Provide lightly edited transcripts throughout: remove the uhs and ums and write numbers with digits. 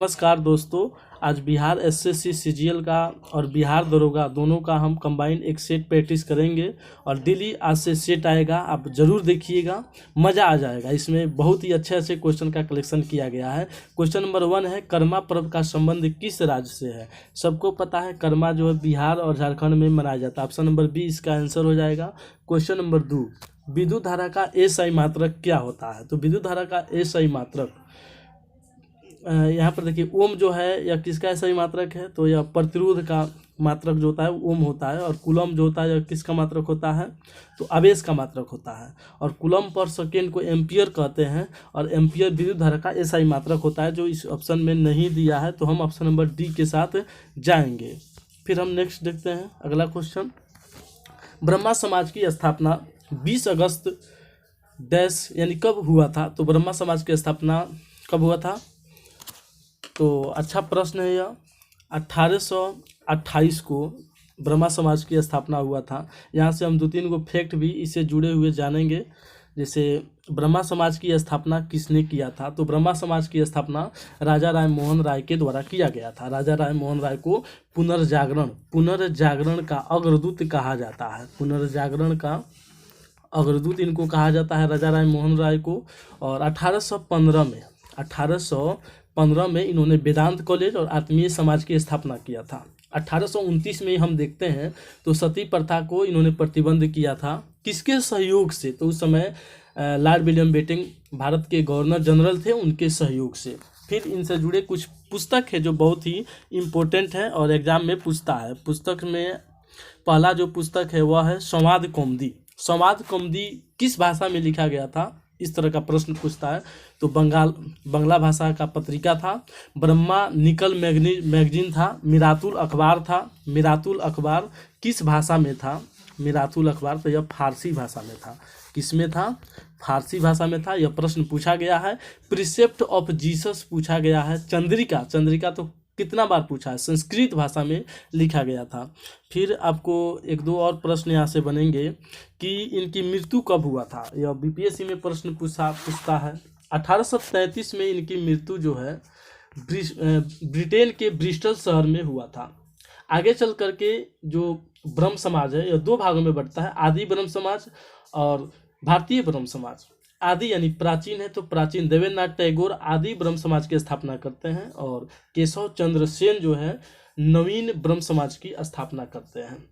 नमस्कार दोस्तों, आज बिहार एसएससी सीजीएल का और बिहार दरोगा दोनों का हम कंबाइन एक सेट प्रैक्टिस करेंगे और डेली आज से सेट आएगा। आप ज़रूर देखिएगा, मज़ा आ जाएगा। इसमें बहुत ही अच्छे अच्छे क्वेश्चन का कलेक्शन किया गया है। क्वेश्चन नंबर 1 है, कर्मा पर्व का संबंध किस राज्य से है? सबको पता है कर्मा जो है बिहार और झारखंड में मनाया जाता है। ऑप्शन नंबर बी इसका आंसर हो जाएगा। क्वेश्चन नंबर 2, विद्युत धारा का एसआई मात्रक क्या होता है? तो विद्युत धारा का एसआई मात्रक यहाँ पर देखिए, ओम जो है यह किसका सही मात्रक है? तो यह प्रतिरोध का मात्रक जो होता है ओम होता है। और कूलम जो होता है यह किसका मात्रक होता है? तो आवेश का मात्रक होता है। और कूलम पर सेकेंड को एम्पियर कहते हैं और एम्पियर विद्युत धारा का एसआई मात्रक होता है, जो इस ऑप्शन में नहीं दिया है। तो हम ऑप्शन नंबर डी के साथ जाएंगे। फिर हम नेक्स्ट देखते हैं अगला क्वेश्चन। ब्रह्मा समाज की स्थापना 20 अगस्त डैश यानी कब हुआ था? तो ब्रह्मा समाज की स्थापना कब हुआ था? तो अच्छा प्रश्न है यह। 1828 को ब्रह्मा समाज की स्थापना हुआ था। यहाँ से हम 2-3 गो फैक्ट भी इससे जुड़े हुए जानेंगे। जैसे ब्रह्मा समाज की स्थापना किसने किया था? तो ब्रह्मा समाज की स्थापना राजा राय मोहन राय के द्वारा किया गया था। राजा राय मोहन राय को पुनर्जागरण का अग्रदूत कहा जाता है। पुनर्जागरण का अग्रदूत इनको कहा जाता है, राजा राय मोहन राय को। और 1815 में इन्होंने वेदांत कॉलेज और आत्मीय समाज की स्थापना किया था। 1829 में हम देखते हैं तो सती प्रथा को इन्होंने प्रतिबंध किया था। किसके सहयोग से? तो उस समय लॉर्ड विलियम बेंटिंक भारत के गवर्नर जनरल थे, उनके सहयोग से। फिर इनसे जुड़े कुछ पुस्तक है जो बहुत ही इम्पोर्टेंट है और एग्जाम में पूछता है। पुस्तक में पहला जो पुस्तक है वह है संवाद कौमुदी। संवाद कौमुदी किस भाषा में लिखा गया था? इस तरह का प्रश्न पूछता है। तो बंगला भाषा का पत्रिका था। ब्रह्मा निकल मैगजीन था। मिरातुल अखबार था। मिरातुल अखबार किस भाषा में था? मिरातुल अखबार तो यह फारसी भाषा में था। किस में था? फारसी भाषा में था। यह प्रश्न पूछा गया है। प्रिसेप्ट ऑफ जीसस पूछा गया है। चंद्रिका तो कितना बार पूछा है? संस्कृत भाषा में लिखा गया था। फिर आपको 1-2 और प्रश्न यहाँ से बनेंगे कि इनकी मृत्यु कब हुआ था। यह बीपीएससी में प्रश्न पूछता है। 1833 में इनकी मृत्यु जो है ब्रिटेन के ब्रिस्टल शहर में हुआ था। आगे चल करके जो ब्रह्म समाज है यह 2 भागों में बढ़ता है, आदि ब्रह्म समाज और भारतीय ब्रह्म समाज। आदि यानी प्राचीन है, तो प्राचीन देवेंद्रनाथ टैगोर आदि ब्रह्म समाज की स्थापना करते हैं और केशव चंद्र सेन जो है नवीन ब्रह्म समाज की स्थापना करते हैं।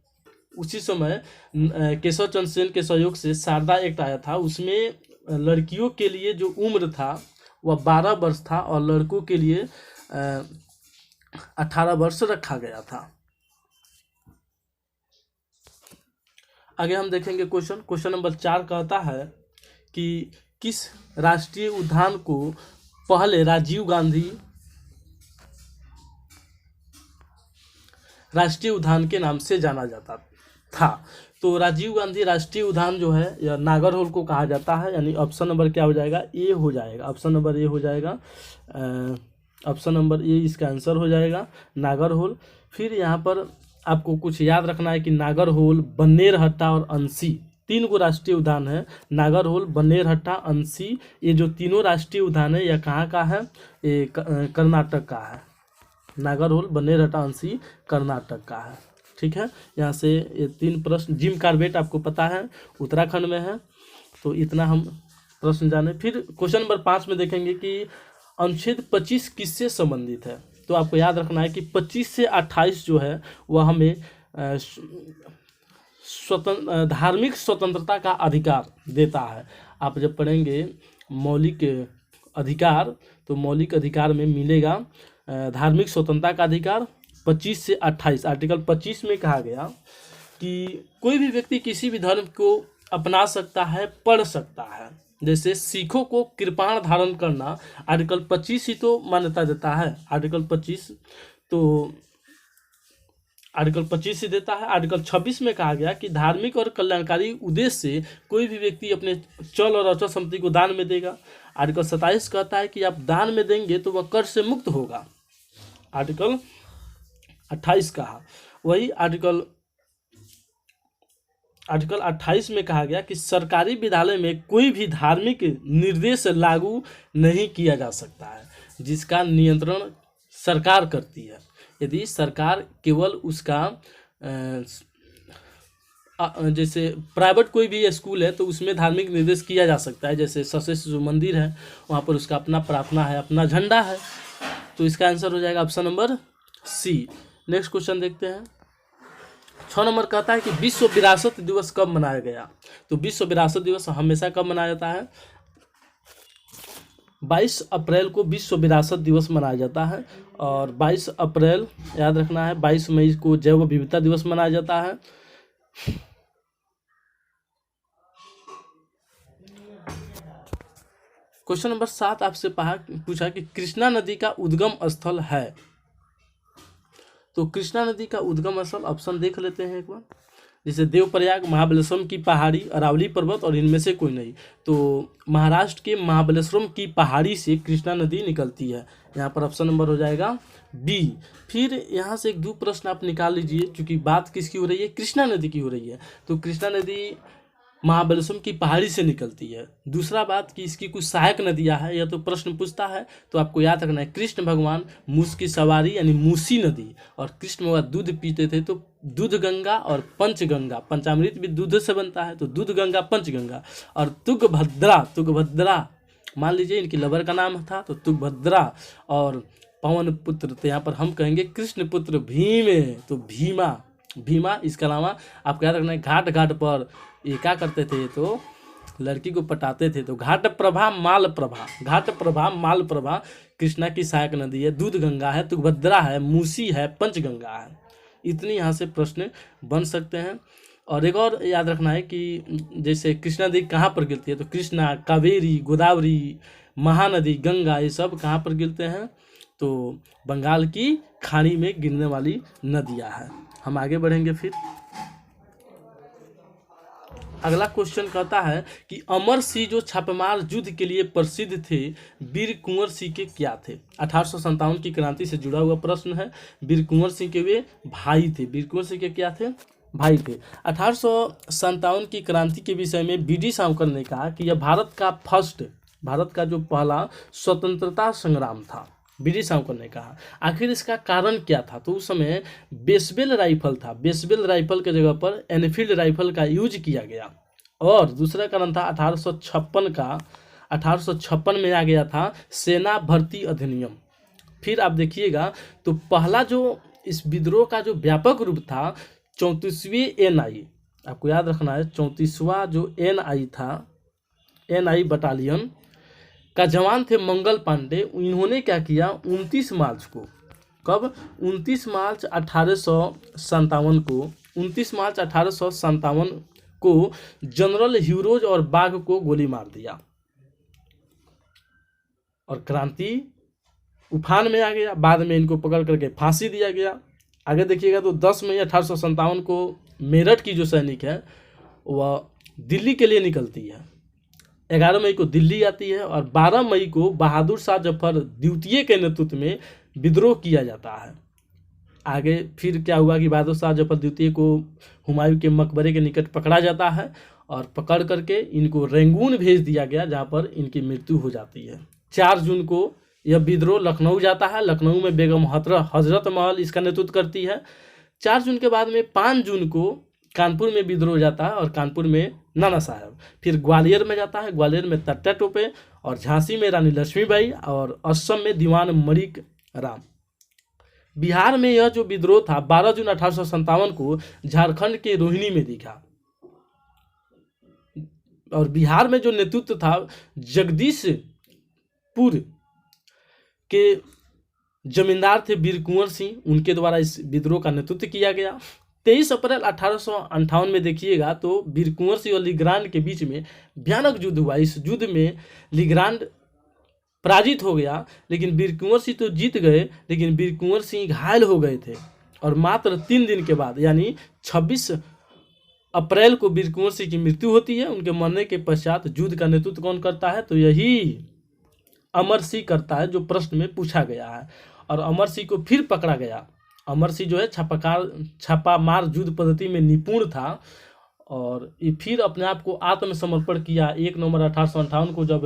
उसी समय केशव चंद्र सेन के सहयोग से शारदा एक्ट आया था। उसमें लड़कियों के लिए जो उम्र था वह 12 वर्ष था और लड़कों के लिए 18 वर्ष रखा गया था। आगे हम देखेंगे क्वेश्चन नंबर 4 कहता है कि किस राष्ट्रीय उद्यान को पहले राजीव गांधी राष्ट्रीय उद्यान के नाम से जाना जाता था? तो राजीव गांधी राष्ट्रीय उद्यान जो है यह नागरहोल को कहा जाता है। यानी ऑप्शन नंबर क्या हो जाएगा? ए हो जाएगा। ऑप्शन नंबर ए हो जाएगा। ऑप्शन नंबर ए इसका आंसर हो जाएगा, नागरहोल। फिर यहाँ पर आपको कुछ याद रखना है कि नागरहोल, बन्नेरहट्टा और अंसी 3 गो राष्ट्रीय उद्यान है। नागरहोल, बन्नेरहट्टा, अंसी, ये जो तीनों राष्ट्रीय उद्यान है यह कहाँ का है? ये कर्नाटक का है। नागरहोल, बन्नेरहट्टा, अंसी कर्नाटक का है। ठीक है, यहाँ से ये 3 प्रश्न। जिम कार्बेट आपको पता है उत्तराखंड में है। तो इतना हम प्रश्न जाने। फिर क्वेश्चन नंबर 5 में देखेंगे कि अनुच्छेद 25 किससे संबंधित है? तो आपको याद रखना है कि 25 से 28 जो है वह हमें धार्मिक स्वतंत्रता का अधिकार देता है। आप जब पढ़ेंगे मौलिक अधिकार तो मौलिक अधिकार में मिलेगा धार्मिक स्वतंत्रता का अधिकार। 25 से 28 आर्टिकल 25 में कहा गया कि कोई भी व्यक्ति किसी भी धर्म को अपना सकता है, पढ़ सकता है। जैसे सिखों को कृपाण धारण करना आर्टिकल 25 ही तो मान्यता देता है। आर्टिकल 25 ही देता है। आर्टिकल 26 में कहा गया कि धार्मिक और कल्याणकारी उद्देश्य से कोई भी व्यक्ति अपने चल और अचल संपत्ति को दान में देगा। आर्टिकल 27 कहता है कि आप दान में देंगे तो वह कर से मुक्त होगा। आर्टिकल 28 कहा। वही आर्टिकल 28 में कहा गया कि सरकारी विद्यालय में कोई भी धार्मिक निर्देश लागू नहीं किया जा सकता है, जिसका नियंत्रण सरकार करती है। यदि सरकार केवल उसका जैसे प्राइवेट कोई भी स्कूल है तो उसमें धार्मिक निर्देश किया जा सकता है, जैसे सशस्त्र जो मंदिर है वहाँ पर उसका अपना प्रार्थना है, अपना झंडा है। तो इसका आंसर हो जाएगा option number C. Next question देखते हैं। 6 नंबर कहता है कि विश्व विरासत दिवस कब मनाया गया। तो विश्व विरासत दिवस हमेशा कब मनाया जाता है? 22 अप्रैल को विश्व विरासत दिवस मनाया जाता है। और 22 अप्रैल याद रखना है। 22 मई को जैव विविधता दिवस मनाया जाता है। क्वेश्चन नंबर 7 आपसे पूछा कि कृष्णा नदी का उद्गम स्थल है। तो कृष्णा नदी का उद्गम स्थल ऑप्शन देख लेते हैं एक बार। जैसे देवप्रयाग, महाबलेश्वरम की पहाड़ी, अरावली पर्वत और इनमें से कोई नहीं। तो महाराष्ट्र के महाबलेश्वरम की पहाड़ी से कृष्णा नदी निकलती है। यहाँ पर ऑप्शन नंबर हो जाएगा बी। फिर यहाँ से एक दो प्रश्न आप निकाल लीजिए, क्योंकि बात किसकी हो रही है? कृष्णा नदी की हो रही है। तो कृष्णा नदी महाबलेश्वरम की पहाड़ी से निकलती है। दूसरा बात कि इसकी कुछ सहायक नदियाँ हैं, या तो प्रश्न पूछता है तो आपको याद रखना है कृष्ण भगवान मूस की सवारी यानी मूसी नदी, और कृष्ण भगवान दूध पीते थे तो दूध गंगा और पंचगंगा, पंचामृत भी दूध से बनता है तो दूध गंगा पंचगंगा। और तुंगभद्रा मान लीजिए इनकी लवर का नाम था, तो तुंगभद्रा और पवन पुत्र, तो यहाँ पर हम कहेंगे कृष्ण पुत्र भीम, तो भीमा। इसके अलावा आपको याद रखना है घाट घाट पर ये क्या करते थे? तो लड़की को पटाते थे। तो घाट प्रभा माल प्रभा कृष्णा की सहायक नदी है, दूध गंगा है, तुंगभद्रा है, मूसी है, पंचगंगा है। इतनी यहाँ से प्रश्न बन सकते हैं। और एक और याद रखना है कि जैसे कृष्णा नदी कहाँ पर गिरती है? तो कृष्णा, कावेरी, गोदावरी, महानदी, गंगा, ये सब कहाँ पर गिरते हैं? तो बंगाल की खाड़ी में गिरने वाली नदियाँ हैं। हम आगे बढ़ेंगे। फिर अगला क्वेश्चन कहता है कि अमर सिंह जो छापेमार युद्ध के लिए प्रसिद्ध थे, वीर कुंवर सिंह के क्या थे? 1857 की क्रांति से जुड़ा हुआ प्रश्न है। वीर कुंवर सिंह के वे भाई थे। वीर कुंवर सिंह के क्या थे? भाई थे। 1857 की क्रांति के विषय में बी.डी. सावरकर ने कहा कि यह भारत का जो पहला स्वतंत्रता संग्राम था। बी.डी. सावरकर ने कहा। आखिर इसका कारण क्या था? तो उस समय बेसबेल राइफल था। बेसबेल राइफल के जगह पर एनफील्ड राइफल का यूज किया गया। और दूसरा कारण था 1856 में आ गया था सेना भर्ती अधिनियम। फिर आप देखिएगा तो पहला जो इस विद्रोह का जो व्यापक रूप था 34वीं एनआई, आपको याद रखना है 34वां जो एनआई था, एनआई बटालियन का जवान थे मंगल पांडे। इन्होंने क्या किया? 29 मार्च को, कब? 29 मार्च 1857 को जनरल ह्यूरोज और बाघ को गोली मार दिया और क्रांति उफान में आ गया। बाद में इनको पकड़ करके फांसी दिया गया। आगे देखिएगा तो 10 मई 1857 को मेरठ की जो सैनिक है वह दिल्ली के लिए निकलती है। 11 मई को दिल्ली आती है और 12 मई को बहादुर शाह जफर द्वितीय के नेतृत्व में विद्रोह किया जाता है। आगे फिर क्या हुआ कि बहादुर शाह जफर द्वितीय को हुमायूं के मकबरे के निकट पकड़ा जाता है और पकड़ करके इनको रंगून भेज दिया गया, जहाँ पर इनकी मृत्यु हो जाती है। 4 जून को यह विद्रोह लखनऊ जाता है। लखनऊ में बेगम हजरत महल इसका नेतृत्व करती है। 4 जून के बाद में 5 जून को कानपुर में विद्रोह जाता है और कानपुर में नाना साहब। फिर ग्वालियर में जाता है, ग्वालियर में तट्टा टोपे, और झांसी में रानी लक्ष्मीबाई, और असम में दीवान मलिक राम। बिहार में यह जो विद्रोह था 12 जून 1857 को झारखंड के रोहिणी में दिखा। और बिहार में जो नेतृत्व था जगदीशपुर के जमींदार थे वीर कुंवर सिंह, उनके द्वारा इस विद्रोह का नेतृत्व किया गया। 23 अप्रैल 1858 में देखिएगा तो वीर कुंवर सिंह और लिग्रांड के बीच में भयानक युद्ध हुआ। इस युद्ध में लिग्रांड पराजित हो गया, लेकिन वीर कुंवर सिंह तो जीत गए, लेकिन वीर कुंवर सिंह घायल हो गए थे। और मात्र 3 दिन के बाद यानी 26 अप्रैल को वीर कुंवर सिंह की मृत्यु होती है। उनके मरने के पश्चात युद्ध का नेतृत्व कौन करता है? तो यही अमर सिंह करता है, जो प्रश्न में पूछा गया है। और अमर सिंह को फिर पकड़ा गया। अमर सिंह जो है छापामार युद्ध पद्धति में निपुण था और ये फिर अपने आप को आत्मसमर्पण किया। 1 नवंबर 1858 को जब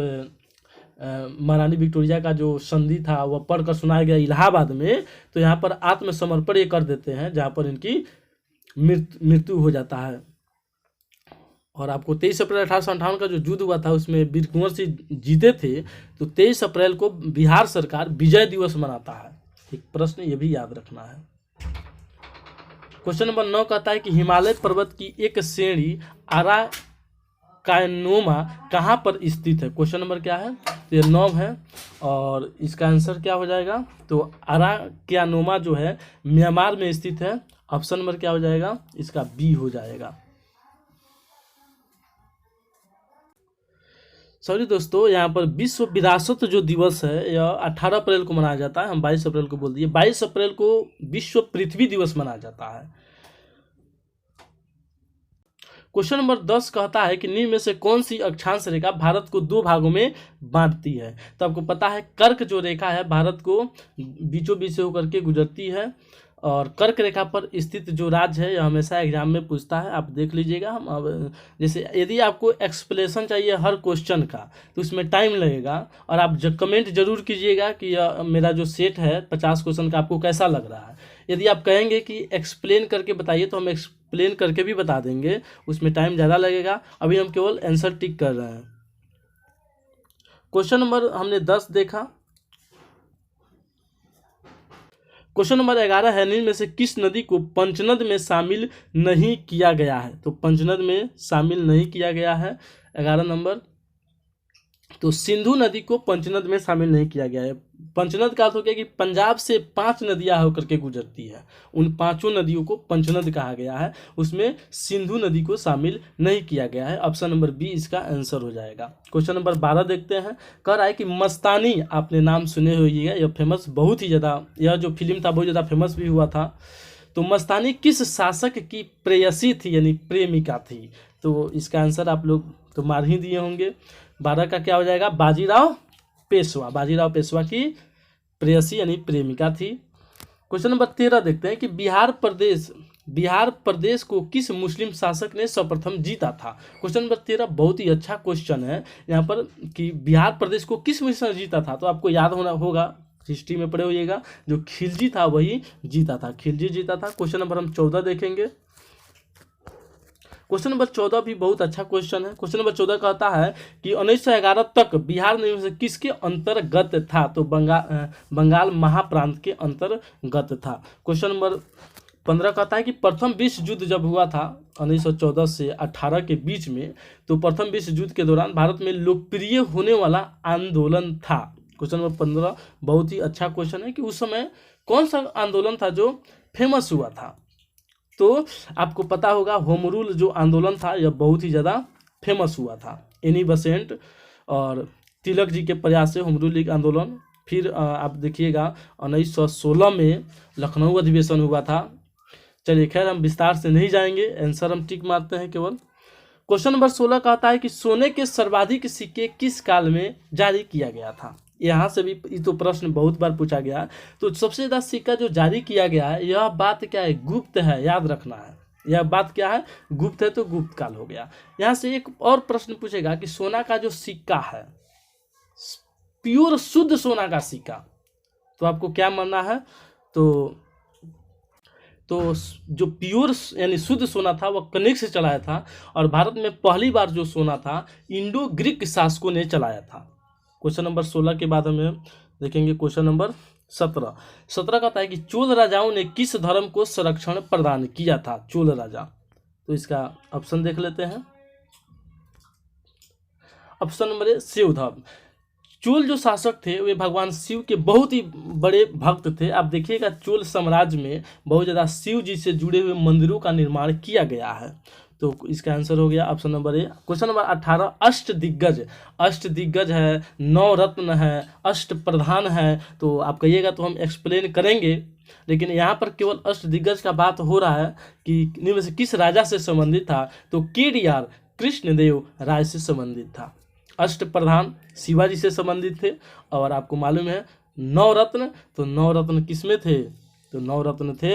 महारानी विक्टोरिया का जो संधि था वह पढ़कर सुनाया गया इलाहाबाद में, तो यहाँ पर आत्मसमर्पण ये कर देते हैं, जहाँ पर इनकी मृत्यु हो जाता है। और आपको 23 अप्रैल 1858 का जो युद्ध हुआ था उसमें वीर कुंवर सिंह जीते थे, तो 23 अप्रैल को बिहार सरकार विजय दिवस मनाता है। एक प्रश्न ये भी याद रखना है। क्वेश्चन नंबर 9 कहता है कि हिमालय पर्वत की एक श्रेणी अराकानोमा कहाँ पर स्थित है। क्वेश्चन नंबर क्या है, तो ये 9 है और इसका आंसर क्या हो जाएगा, तो अराकानोमा जो है म्यांमार में स्थित है। ऑप्शन नंबर क्या हो जाएगा, इसका बी हो जाएगा। सॉरी दोस्तों, यहाँ पर विश्व विरासत जो दिवस है यह 18 अप्रैल को मनाया जाता है। हम 22 अप्रैल को बोल दिए। 22 अप्रैल को विश्व पृथ्वी दिवस मनाया जाता है। क्वेश्चन नंबर 10 कहता है कि निम्न में से कौन सी अक्षांश रेखा भारत को 2 भागों में बांटती है। तो आपको पता है कर्क जो रेखा है भारत को बीचों बीच से होकर के गुजरती है, और कर्क रेखा पर स्थित जो राज्य है यह हमेशा एग्जाम में पूछता है, आप देख लीजिएगा। हम अब जैसे यदि आपको एक्सप्लेनेशन चाहिए हर क्वेश्चन का तो उसमें टाइम लगेगा, और आप कमेंट जरूर कीजिएगा कि यह मेरा जो सेट है 50 क्वेश्चन का आपको कैसा लग रहा है। यदि आप कहेंगे कि एक्सप्लेन करके बताइए तो हम एक्सप्लेन करके भी बता देंगे, उसमें टाइम ज़्यादा लगेगा। अभी हम केवल आंसर टिक कर रहे हैं। क्वेश्चन नंबर हमने 10 देखा। क्वेश्चन नंबर 11 है, निम्न में से किस नदी को पंचनद में शामिल नहीं किया गया है। तो पंचनद में शामिल नहीं किया गया है 11 नंबर, तो सिंधु नदी को पंचनद में शामिल नहीं किया गया है। पंचनद का अर्थ हो गया कि पंजाब से 5 नदियां होकर के गुजरती है, उन 5 नदियों को पंचनद कहा गया है। उसमें सिंधु नदी को शामिल नहीं किया गया है। ऑप्शन नंबर बी इसका आंसर हो जाएगा। क्वेश्चन नंबर 12 देखते हैं। कह रहा है कि मस्तानी, आपने नाम सुने होइएगा, यह फेमस बहुत ही ज़्यादा, यह जो फिल्म था बहुत ज़्यादा फेमस भी हुआ था। तो मस्तानी किस शासक की प्रेयसी थी, यानी प्रेमिका थी। तो इसका आंसर आप लोग तो मार ही दिए होंगे। 12 का क्या हो जाएगा, बाजीराव पेशवा। बाजीराव पेशवा की प्रेयसी यानी प्रेमिका थी। क्वेश्चन नंबर 13 देखते हैं कि बिहार प्रदेश को किस मुस्लिम शासक ने सर्वप्रथम जीता था। क्वेश्चन नंबर 13 बहुत ही अच्छा क्वेश्चन है यहाँ पर कि बिहार प्रदेश को किस मुस्लिम ने जीता था। तो आपको याद होना होगा, हिस्ट्री में पढ़े होइएगा, जो खिलजी था वही जीता था, खिलजी जीता था। क्वेश्चन नंबर हम 14 देखेंगे। क्वेश्चन नंबर 14 भी बहुत अच्छा क्वेश्चन है। क्वेश्चन नंबर 14 कहता है कि 1911 तक बिहार नियम से किसके अंतर्गत था। तो बंगाल महाप्रांत के अंतर्गत था। क्वेश्चन नंबर 15 कहता है कि प्रथम विश्व युद्ध जब हुआ था 1914 से 18 के बीच में, तो प्रथम विश्व युद्ध के दौरान भारत में लोकप्रिय होने वाला आंदोलन था। क्वेश्चन नंबर 15 बहुत ही अच्छा क्वेश्चन है कि उस समय कौन सा आंदोलन था जो फेमस हुआ था। तो आपको पता होगा होम रूल जो आंदोलन था यह बहुत ही ज़्यादा फेमस हुआ था। एनी बेसेंट और तिलक जी के प्रयास से होम रूल आंदोलन। फिर आप देखिएगा 1916 में लखनऊ अधिवेशन हुआ था। चलिए खैर हम विस्तार से नहीं जाएंगे, आंसर हम टिक मारते हैं केवल। क्वेश्चन नंबर 16 कहता है कि सोने के सर्वाधिक सिक्के किस काल में जारी किया गया था। यहाँ से भी ये तो प्रश्न बहुत बार पूछा गया। तो सबसे ज़्यादा सिक्का जो जारी किया गया है, यह बात क्या है, गुप्त है, याद रखना है। यह बात क्या है, गुप्त है, तो गुप्त काल हो गया। यहाँ से एक और प्रश्न पूछेगा कि सोना का जो सिक्का है, प्योर शुद्ध सोना का सिक्का, तो आपको क्या मानना है। तो जो प्योर यानी शुद्ध सोना था वह कनिष्क से चलाया था, और भारत में पहली बार जो सोना था इंडो ग्रीक शासकों ने चलाया था। क्वेश्चन नंबर 16 के बाद हमें देखेंगे क्वेश्चन नंबर 17 कहता है कि चोल राजाओं ने किस धर्म को संरक्षण प्रदान किया था। चोल राजा, तो इसका ऑप्शन देख लेते हैं। ऑप्शन नंबर ए शिव धर्म। चोल जो शासक थे वे भगवान शिव के बहुत ही बड़े भक्त थे। आप देखिएगा चोल साम्राज्य में बहुत ज़्यादा शिव जी से जुड़े हुए मंदिरों का निर्माण किया गया है। तो इसका आंसर हो गया ऑप्शन नंबर ए। क्वेश्चन नंबर 18 अष्ट दिग्गज है, 9 रत्न है, अष्ट प्रधान है। तो आप कहिएगा तो हम एक्सप्लेन करेंगे, लेकिन यहाँ पर केवल अष्ट दिग्गज का बात हो रहा है कि इनमें से किस राजा से संबंधित था। तो केडीआर कृष्णदेव राय से संबंधित था। अष्ट प्रधान शिवाजी से संबंधित थे। और आपको मालूम है 9 रत्न, तो 9 रत्न किस में थे, तो 9 रत्न थे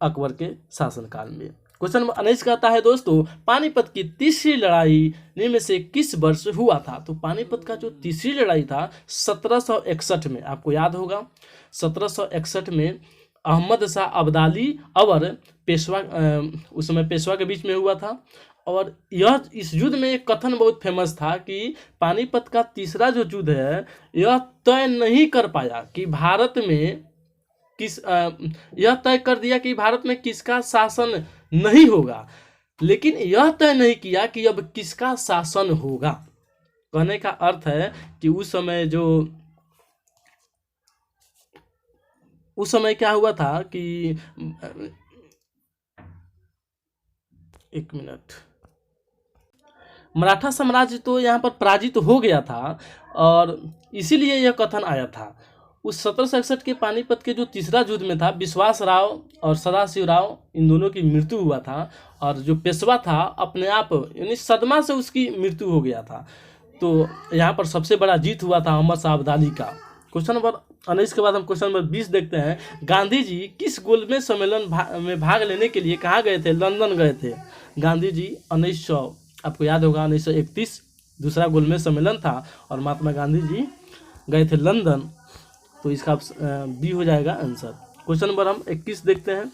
अकबर के शासनकाल में। क्वेश्चन नंबर 19 कहता है दोस्तों, पानीपत की तीसरी लड़ाई निम्न में से किस वर्ष हुआ था? तो पानीपत का जो तीसरी लड़ाई था 1761 में, आपको याद होगा 1761 में अहमद शाह अब्दाली और पेशवा उस समय पेशवा के बीच में हुआ था। और यह इस युद्ध में एक कथन बहुत फेमस था कि पानीपत का तीसरा जो युद्ध है यह तय नहीं कर पाया कि भारत में यह तय कर दिया कि भारत में किसका शासन नहीं होगा, लेकिन यह तय नहीं किया कि अब किसका शासन होगा। कहने का अर्थ है कि उस समय क्या हुआ था कि एक मिनट, मराठा साम्राज्य तो यहाँ पर पराजित हो गया था और इसीलिए यह कथन आया था। उस 1761 के पानीपत के जो तीसरा युद्ध में था, विश्वास राव और सदाशिव राव इन दोनों की मृत्यु हुआ था और जो पेशवा था अपने आप यानी सदमा से उसकी मृत्यु हो गया था। तो यहाँ पर सबसे बड़ा जीत हुआ था अहमद शाह अब्दाली का। क्वेश्चन नंबर 19 के बाद हम क्वेश्चन नंबर 20 देखते हैं। गांधी जी किस गोलमेज सम्मेलन में भाग लेने के लिए कहाँ गए थे? लंदन गए थे। गांधी जी 1900, आपको याद होगा 1931 दूसरा गोलमेज सम्मेलन था और महात्मा गांधी जी गए थे लंदन। तो इसका बी हो जाएगा आंसर। क्वेश्चन नंबर हम 21 देखते हैं।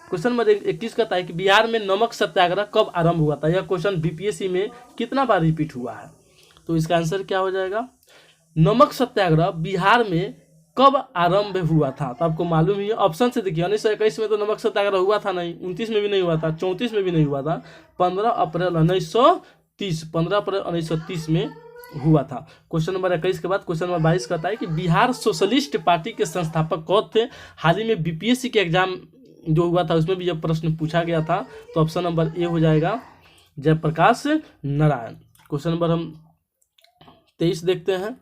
क्वेश्चन नंबर 21 कहता है कि बिहार में नमक सत्याग्रह कब आरंभ हुआ था? यह क्वेश्चन बीपीएससी में कितना बार रिपीट हुआ है? तो इसका आंसर क्या हो जाएगा? नमक सत्याग्रह बिहार में कब आरंभ हुआ था? तो आपको मालूम ही है, ऑप्शन से देखिए 1921 में तो नमक सत्याग्रह हुआ था नहीं, 29 में भी नहीं हुआ था, 34 में भी नहीं हुआ था, 15 अप्रैल 1930 में हुआ था। क्वेश्चन नंबर 21 के बाद क्वेश्चन नंबर 22 कहता है कि बिहार सोशलिस्ट पार्टी के संस्थापक कौन थे? हाल ही में बीपीएससी के एग्जाम जो हुआ था उसमें भी यह प्रश्न पूछा गया था। तो ऑप्शन नंबर ए हो जाएगा जयप्रकाश नारायण। क्वेश्चन नंबर हम 23 देखते हैं।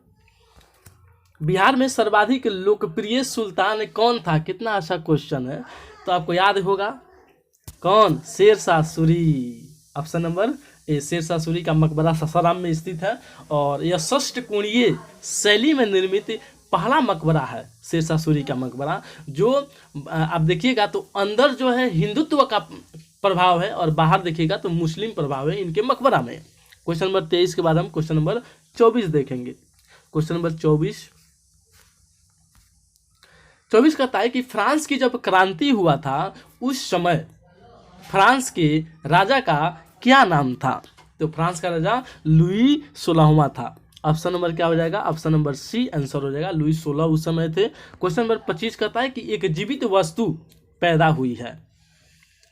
बिहार में सर्वाधिक लोकप्रिय सुल्तान कौन था? कितना अच्छा क्वेश्चन है। तो आपको याद होगा कौन? Sher Shah Suri. Option number A, Sher Shah Suri का मकबरा सासाराम में स्थित है और यह षष्ठ कोणीय शैली में निर्मित पहला मकबरा है शेरशाह सूरी का मकबरा। जो आप देखिएगा तो अंदर जो है हिंदुत्व का प्रभाव है और बाहर देखिएगा तो मुस्लिम प्रभाव है इनके मकबरा में। क्वेश्चन नंबर 23 के बाद हम क्वेश्चन नंबर 24 देखेंगे। क्वेश्चन नंबर 24 कहता है कि फ्रांस की जब क्रांति हुआ था उस समय फ्रांस के राजा का क्या नाम था? तो फ्रांस का राजा लुई 16वां था। ऑप्शन नंबर क्या हो जाएगा? ऑप्शन नंबर सी आंसर हो जाएगा। लुई 16 उस समय थे। क्वेश्चन नंबर 25 कहता है कि एक जीवित वस्तु पैदा हुई है।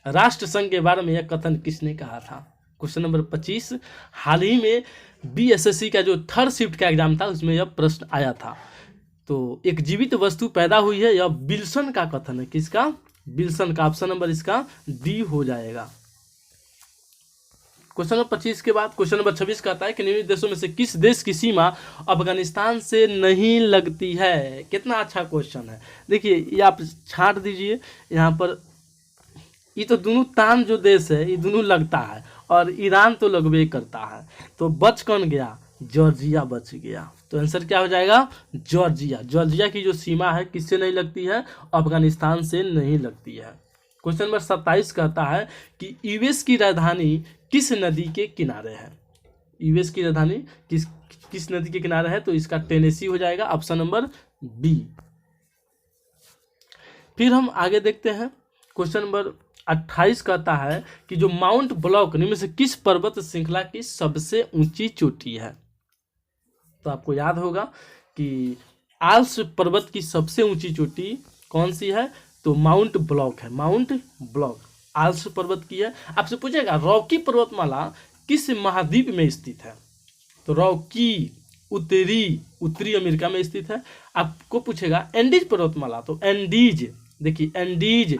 राष्ट्रसंघ के बारे में यह कथन किसने कहा था? क्वेश्चन नंबर 25 हाल ही में बीएसएससी का जो थर्ड शिफ्ट का एग्जाम था उसमें यह प्रश्न आया था। तो एक जीवित वस्तु पैदा हुई है, यह विल्सन का कथन है। किसका? विल्सन का। ऑप्शन नंबर इसका डी हो जाएगा। क्वेश्चन नंबर 25 के बाद क्वेश्चन नंबर 26 कहता है कि निम्नलिखित देशों में से किस देश की सीमा अफगानिस्तान से नहीं लगती है? कितना अच्छा क्वेश्चन है। देखिए ये आप छांट दीजिए यहाँ पर, ये तो दोनों तान जो देश है ये दोनों लगता है और ईरान तो लगबे करता है। तो बच कौन गया? जॉर्जिया बच गया। तो आंसर क्या हो जाएगा? जॉर्जिया। जॉर्जिया की जो सीमा है किससे नहीं लगती है? अफगानिस्तान से नहीं लगती है। क्वेश्चन नंबर 27 कहता है कि यूएस की राजधानी किस नदी के किनारे है? यूएस की राजधानी किस नदी के किनारे है? तो इसका टेनेसी हो जाएगा। Option number B. फिर हम आगे देखते हैं। क्वेश्चन नंबर 28 कहता है कि जो माउंट ब्लॉक इनमें से किस पर्वत श्रृंखला की सबसे ऊंची चोटी है? तो आपको याद होगा कि आल्प्स पर्वत की सबसे ऊंची चोटी कौन सी है? तो माउंट ब्लॉक है। माउंट ब्लॉक आल्प्स पर्वत की है। आपसे पूछेगा रॉकी पर्वतमाला किस महाद्वीप में स्थित है? तो रॉकी उत्तरी अमेरिका में स्थित है। आपको पूछेगा एंडीज पर्वतमाला, तो एंडीज, देखिए एंडीज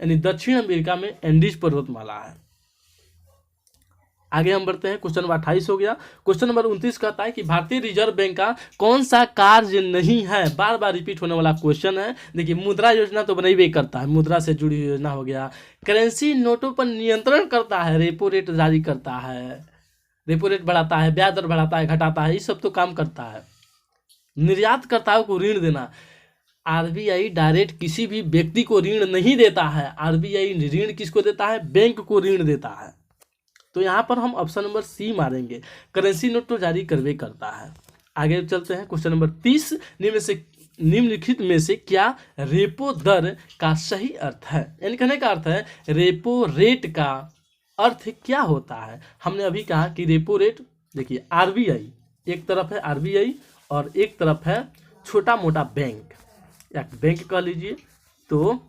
यानी दक्षिण अमेरिका में एंडीज पर्वतमाला है। आगे हम बढ़ते हैं। क्वेश्चन नंबर 28 हो गया। क्वेश्चन नंबर 29 कहता है कि भारतीय रिजर्व बैंक का कौन सा कार्य नहीं है? बार बार रिपीट होने वाला क्वेश्चन है। देखिए मुद्रा योजना तो बनाई करता है, मुद्रा से जुड़ी हुई योजना हो गया। करेंसी नोटों पर नियंत्रण करता है, रेपो रेट जारी करता है, रेपो रेट बढ़ाता है, ब्याज दर बढ़ाता है, घटाता है, ये सब तो काम करता है। निर्यातकर्ताओं को ऋण देना, आरबीआई डायरेक्ट किसी भी व्यक्ति को ऋण नहीं देता है। आरबीआई ऋण किसको देता है? बैंक को ऋण देता है। तो यहाँ पर हम ऑप्शन नंबर सी मारेंगे, करेंसी नोट तो जारी करवे करता है। आगे चलते हैं, क्वेश्चन नंबर 30, निम्नलिखित में से क्या रेपो दर का सही अर्थ है? यानी कहने का अर्थ है रेपो रेट का अर्थ क्या होता है? हमने अभी कहा कि रेपो रेट, देखिए आरबीआई एक तरफ है, आरबीआई और एक तरफ है छोटा मोटा बैंक या बैंक कह लीजिए। तो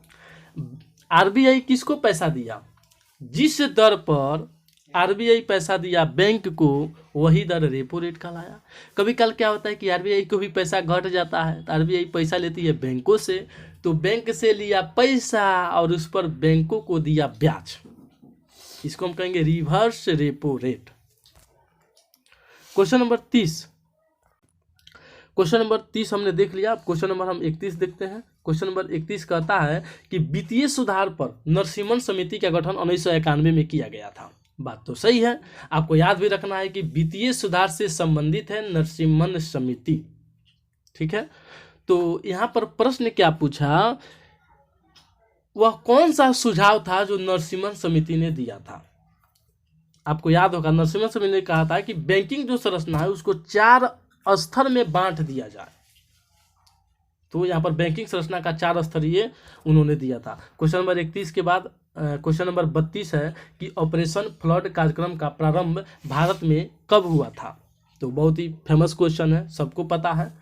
आरबीआई किसको पैसा दिया? जिस दर पर आरबीआई पैसा दिया बैंक को, वही दर रेपो रेट का लाया। कभी कल क्या होता है कि आरबीआई को भी पैसा घट जाता है, तो आरबीआई पैसा लेती है बैंकों से, तो बैंक से लिया पैसा और उस पर बैंकों को दिया ब्याज। इसको हम कहेंगे reverse repo rate. Question number 30 हमने देख लिया। अब क्वेश्चन नंबर हम 31 देखते हैं। क्वेश्चन नंबर 31 कहता है कि वित्तीय सुधार पर नरसिम्हन समिति का गठन 1991 में किया गया था। बात तो सही है, आपको याद भी रखना है कि वित्तीय सुधार से संबंधित है नरसिम्हन समिति, ठीक है। तो यहाँ पर प्रश्न क्या पूछा, वह कौन सा सुझाव था जो नरसिम्हन समिति ने दिया था? आपको याद होगा नरसिम्हन समिति ने कहा था कि बैंकिंग जो संरचना है उसको 4 स्तर में बांट दिया जाए। तो यहाँ पर बैंकिंग संरचना का 4 स्तरीय उन्होंने दिया था। क्वेश्चन नंबर 31 के बाद क्वेश्चन नंबर 32 है कि ऑपरेशन फ्लड कार्यक्रम का प्रारंभ भारत में कब हुआ था? तो बहुत ही फेमस क्वेश्चन है, सबको पता है।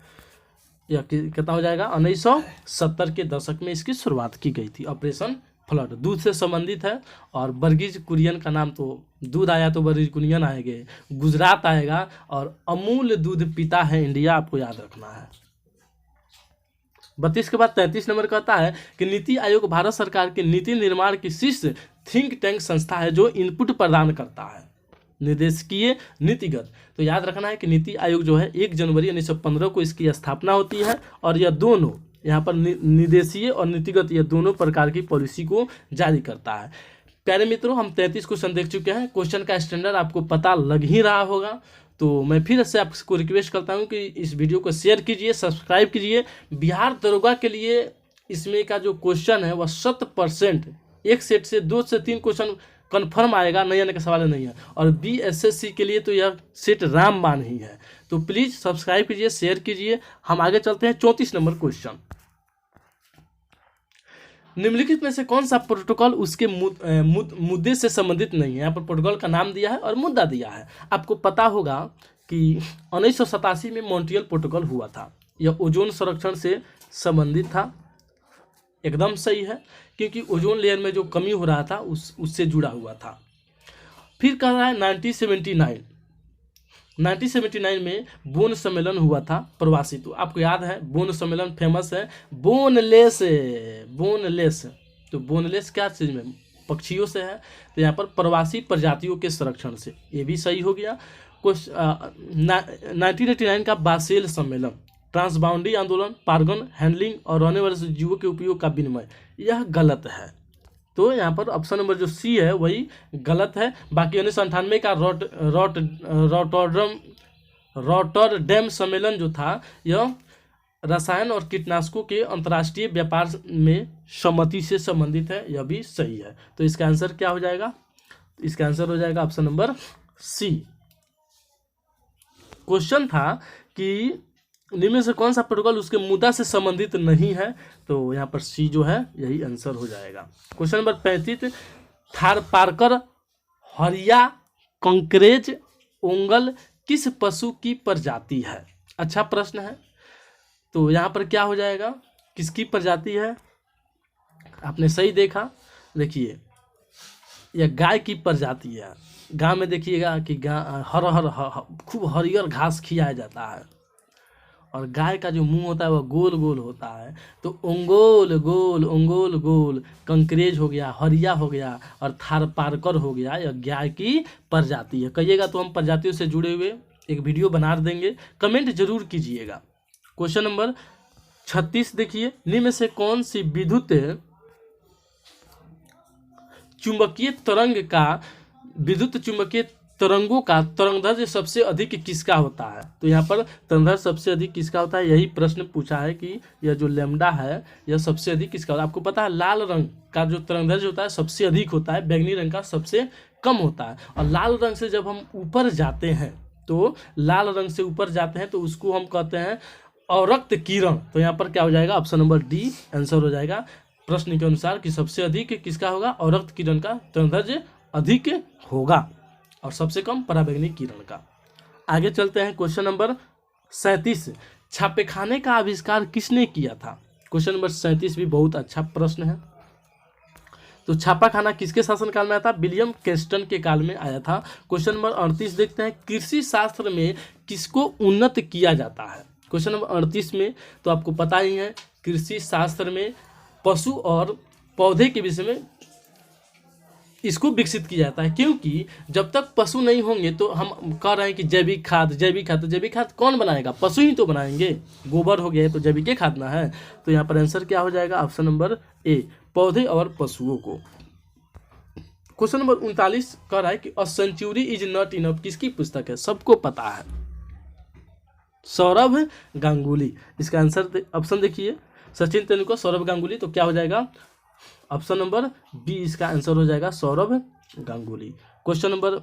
यह कितना हो जाएगा? 1970 के दशक में इसकी शुरुआत की गई थी। ऑपरेशन फ्लड दूध से संबंधित है और वर्गीज कुरियन का नाम, तो दूध आया तो वर्गीज कुरियन आएंगे, गुजरात आएगा और अमूल दूध पीता है इंडिया, आपको याद रखना है। 32 के बाद 33 नंबर कहता है कि नीति आयोग भारत सरकार के नीति निर्माण की शीर्ष थिंक टैंक संस्था है जो इनपुट प्रदान करता है, निर्देशकीय नीतिगत। तो याद रखना है कि नीति आयोग जो है 1 जनवरी 1915 को इसकी स्थापना होती है और यह दोनों यहाँ पर निर्देशीय और नीतिगत, यह दोनों प्रकार की पॉलिसी को जारी करता है। प्यारे मित्रों, हम 33 क्वेश्चन देख चुके हैं। क्वेश्चन का स्टैंडर्ड आपको पता लग ही रहा होगा। तो मैं फिर से आपको रिक्वेस्ट करता हूं कि इस वीडियो को शेयर कीजिए, सब्सक्राइब कीजिए। बिहार दरोगा के लिए इसमें का जो क्वेश्चन है वह 100% एक सेट से 2 से 3 क्वेश्चन कन्फर्म आएगा, नहीं आने का सवाल नहीं है। और बीएसएससी के लिए तो यह सेट रामबाण ही है। तो प्लीज़ सब्सक्राइब कीजिए, शेयर कीजिए। हम आगे चलते हैं 34 नंबर क्वेश्चन। निम्नलिखित में से कौन सा प्रोटोकॉल उसके मुद्दे से संबंधित नहीं है? यहाँ पर प्रोटोकॉल का नाम दिया है और मुद्दा दिया है। आपको पता होगा कि 1987 में मॉन्ट्रियल प्रोटोकॉल हुआ था। यह ओजोन संरक्षण से संबंधित था। एकदम सही है, क्योंकि ओजोन लेयर में जो कमी हो रहा था उससे जुड़ा हुआ था। फिर कह रहा है 1979 में बोन सम्मेलन हुआ था प्रवासी। तो आपको याद है बोन सम्मेलन फेमस है, बोनलेस। तो बोनलेस क्या चीज़ में? पक्षियों से है। तो यहाँ पर प्रवासी प्रजातियों के संरक्षण से, ये भी सही हो गया। 1989 का बासेल सम्मेलन, ट्रांसबाउंड्री आंदोलन, पार्गन हैंडलिंग और रहने वाले जीवों के उपयोग का विनिमय, यह गलत है। तो यहाँ पर ऑप्शन नंबर जो सी है वही गलत है। बाकी 1998 का रॉटरडैम सम्मेलन जो था, यह रसायन और कीटनाशकों के अंतर्राष्ट्रीय व्यापार में सहमति से संबंधित है, यह भी सही है। तो इसका आंसर क्या हो जाएगा? इसका आंसर हो जाएगा ऑप्शन नंबर सी। क्वेश्चन था कि निम्न से कौन सा प्रोटोकॉल उसके मुद्दा से संबंधित नहीं है? तो यहाँ पर सी जो है यही आंसर हो जाएगा। क्वेश्चन नंबर 35, थारपारकर हरिया कंकरेज ओंगल किस पशु की प्रजाति है? अच्छा प्रश्न है। तो यहाँ पर क्या हो जाएगा? किसकी प्रजाति है? आपने सही देखा, देखिए यह गाय की प्रजाति है। गाँव में देखिएगा कि खूब हरियर घास खिलाया जाता है और गाय का जो मुंह होता है वह गोल गोल होता है। तो ओंगोल गोल कंकरेज हो गया, हरिया हो गया और थारपारकर हो गया, यह गाय की प्रजाति है। कहिएगा तो हम प्रजातियों से जुड़े हुए एक वीडियो बना देंगे, कमेंट जरूर कीजिएगा। क्वेश्चन नंबर 36 देखिए, निम्न में से कौन सी विद्युत चुंबकीय तरंगों का तरंगदैर्घ्य सबसे अधिक किसका होता है? तो यहाँ पर तरंगदैर्घ्य सबसे अधिक किसका होता है, यही प्रश्न पूछा है कि यह जो लैम्डा है यह सबसे अधिक किसका होता है। आपको पता है लाल रंग का जो तरंगदैर्घ्य होता है सबसे अधिक होता है, बैंगनी रंग का सबसे कम होता है। और लाल रंग से जब हम ऊपर जाते हैं तो लाल रंग से ऊपर जाते हैं तो उसको हम कहते हैं अवरक्त किरण। तो यहाँ पर क्या हो जाएगा, ऑप्शन नंबर डी आंसर हो जाएगा प्रश्न के अनुसार कि सबसे अधिक किसका होगा, अवरक्त किरण का तरंगदैर्घ्य अधिक होगा और सबसे कम पराबैंगनी किरण का। आगे चलते हैं क्वेश्चन नंबर 37, छापेखाने का आविष्कार किसने किया था? क्वेश्चन नंबर 37 भी बहुत अच्छा प्रश्न है। तो छापाखाना किसके शासनकाल में आया था? विलियम कैस्टन के काल में आया था। क्वेश्चन नंबर 38 देखते हैं, कृषि शास्त्र में किसको उन्नत किया जाता है? क्वेश्चन नंबर 38 में तो आपको पता ही है कृषि शास्त्र में पशु और पौधे के विषय में इसको विकसित किया जाता है, क्योंकि जब तक पशु नहीं होंगे तो हम कह रहे हैं कि जैविक खाद तो जैविक खाद कौन बनाएगा, पशु ही तो बनाएंगे। गोबर हो गया तो जैविक खाद ना है। तो यहाँ पर आंसर क्या हो जाएगा, ऑप्शन नंबर ए पौधे और पशुओं को। क्वेश्चन नंबर 39 कह रहा है कि a century is not enough किसकी पुस्तक है? सबको पता है, सौरभ गांगुली। इसका आंसर ऑप्शन देखिए, सचिन तेंदुलकर, सौरभ गांगुली। तो क्या हो जाएगा, ऑप्शन नंबर बी इसका आंसर हो जाएगा सौरभ गांगुली। क्वेश्चन नंबर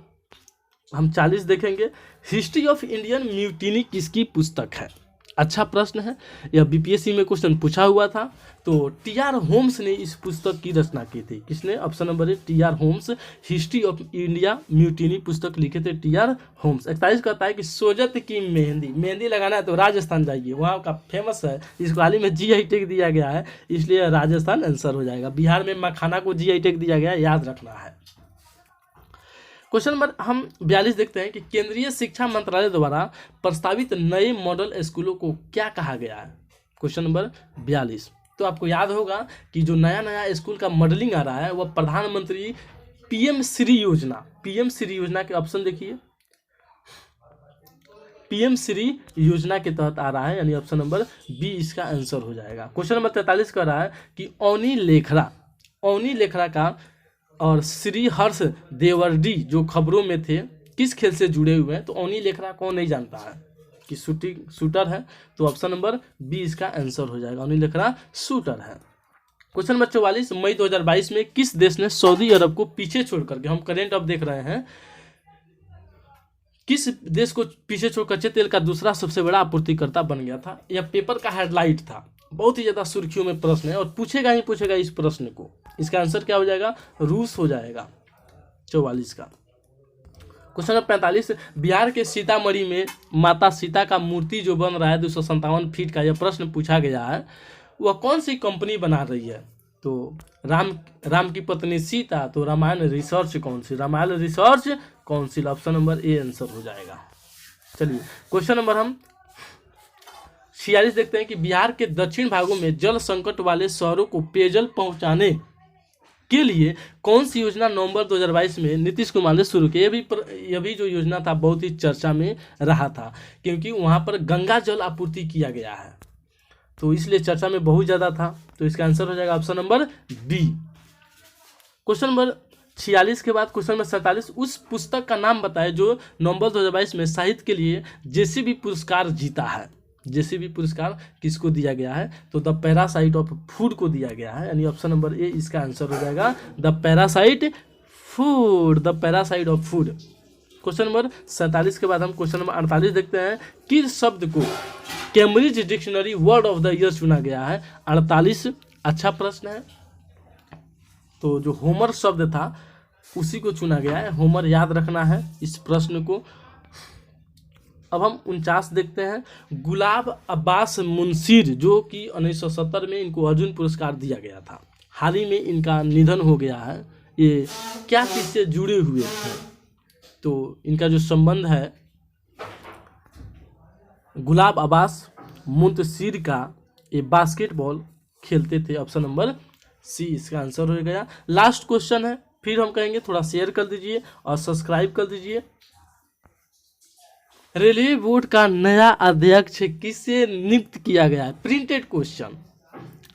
हम 40 देखेंगे, हिस्ट्री ऑफ इंडियन म्यूटिनी किसकी पुस्तक है? अच्छा प्रश्न है, यह बीपीएससी में क्वेश्चन पूछा हुआ था। तो टी.आर. होम्स ने इस पुस्तक की रचना की थी। किसने? Option number A TR. Holmes. History of India mutiny पुस्तक लिखे थे टी.आर. होम्स। 41 कहता है कि सोजत की मेहंदी लगाना है तो राजस्थान जाइए, वहाँ का फेमस है। इसको हाल ही में जीआई टैग दिया गया है, इसलिए राजस्थान आंसर हो जाएगा। बिहार में मखाना को जीआई टैग दिया गया है, याद रखना है। क्वेश्चन नंबर हम 42 देखते हैं कि केंद्रीय शिक्षा मंत्रालय द्वारा प्रस्तावित नए मॉडल स्कूलों को क्या कहा गया है? Question number 42। तो आपको याद होगा कि जो नया स्कूल का मॉडलिंग आ रहा है वह प्रधानमंत्री पीएम श्री योजना के ऑप्शन देखिए, पीएम श्री योजना के तहत आ रहा है, यानी ऑप्शन नंबर बी इसका आंसर हो जाएगा। क्वेश्चन नंबर 43 कह रहा है कि औनी लेखरा का और श्री हर्ष देवर्डी जो खबरों में थे किस खेल से जुड़े हुए हैं? तो औनी लेखरा कौन नहीं जानता है कि शूटर है। तो ऑप्शन नंबर बी इसका आंसर हो जाएगा, औनी लेखरा शूटर है। क्वेश्चन नंबर 44, मई 2022 में किस देश ने सऊदी अरब को पीछे छोड़ करके, हम करेंट अब देख रहे हैं, किस देश को पीछे छोड़ कच्चे तेल का दूसरा सबसे बड़ा आपूर्तिकर्ता बन गया था? यह पेपर का हेडलाइट था, बहुत ही ज्यादा सुर्खियों में प्रश्न है और पूछेगा इस प्रश्न को। इसका आंसर क्या हो जाएगा, रूस हो जाएगा 44 का। क्वेश्चन नंबर 45, बिहार के सीतामढ़ी में माता सीता का मूर्ति जो बन रहा है 257 फीट का, यह प्रश्न पूछा गया है, वह कौन सी कंपनी बना रही है? तो राम की पत्नी सीता, तो Ramayana research council, Ramayana research council, option number A answer हो जाएगा। चलिए क्वेश्चन नंबर हम 46 देखते हैं कि बिहार के दक्षिण भागों में जल संकट वाले शहरों को पेयजल पहुंचाने के लिए कौन सी योजना नवंबर 2022 में नीतीश कुमार ने शुरू की? यह भी जो योजना था बहुत ही चर्चा में रहा था, क्योंकि वहां पर गंगा जल आपूर्ति किया गया है, तो इसलिए चर्चा में बहुत ज़्यादा था। तो इसका आंसर हो जाएगा option number B. Question number 46 के बाद क्वेश्चन नंबर 47, उस पुस्तक का नाम बताएं जो नवंबर 2022 में साहित्य के लिए जेसीबी पुरस्कार जीता है। जेसीबी पुरस्कार किसको दिया गया है? तो द पैरासाइट ऑफ फूड को दिया गया है, यानी ऑप्शन नंबर ए इसका आंसर हो जाएगा the parasite of food. Question number 47 के बाद हम क्वेश्चन नंबर 48 देखते हैं, किस शब्द को Cambridge dictionary word of the year चुना गया है? 48 अच्छा प्रश्न है। तो जो होमर शब्द था उसी को चुना गया है, होमर याद रखना है इस प्रश्न को। अब हम 49 देखते हैं, गुलाब अब्बास मुंशीर जो कि 1970 में इनको अर्जुन पुरस्कार दिया गया था, हाल ही में इनका निधन हो गया है। ये क्या चीज से जुड़े हुए हैं? तो इनका जो संबंध है गुलाब अब्बास मुंशीर का, ये बास्केटबॉल खेलते थे, ऑप्शन नंबर सी इसका आंसर हो गया। लास्ट क्वेश्चन है, फिर हम कहेंगे थोड़ा शेयर कर दीजिए और सब्सक्राइब कर दीजिए। रेलवे बोर्ड का नया अध्यक्ष किसे नियुक्त किया गया है? प्रिंटेड क्वेश्चन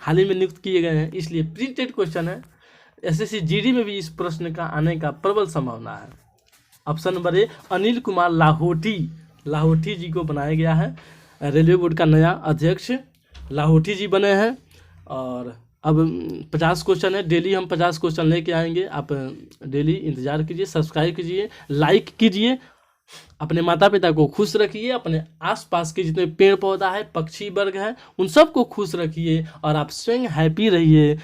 हाल ही में नियुक्त किए गए हैं, इसलिए प्रिंटेड क्वेश्चन है। एसएससी जीडी में भी इस प्रश्न का आने का प्रबल संभावना है। Option number A Anil Kumar Lahoti ji को बनाया गया है। रेलवे बोर्ड का नया अध्यक्ष लाहोटी जी बने हैं। और अब 50 क्वेश्चन है, डेली हम 50 क्वेश्चन लेके आएंगे। आप डेली इंतजार कीजिए, सब्सक्राइब कीजिए, लाइक कीजिए, अपने माता पिता को खुश रखिए, अपने आसपास के जितने पेड़ पौधा है, पक्षी वर्ग है, उन सबको खुश रखिए और आप स्वयं हैप्पी रहिए।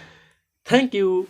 Thank you.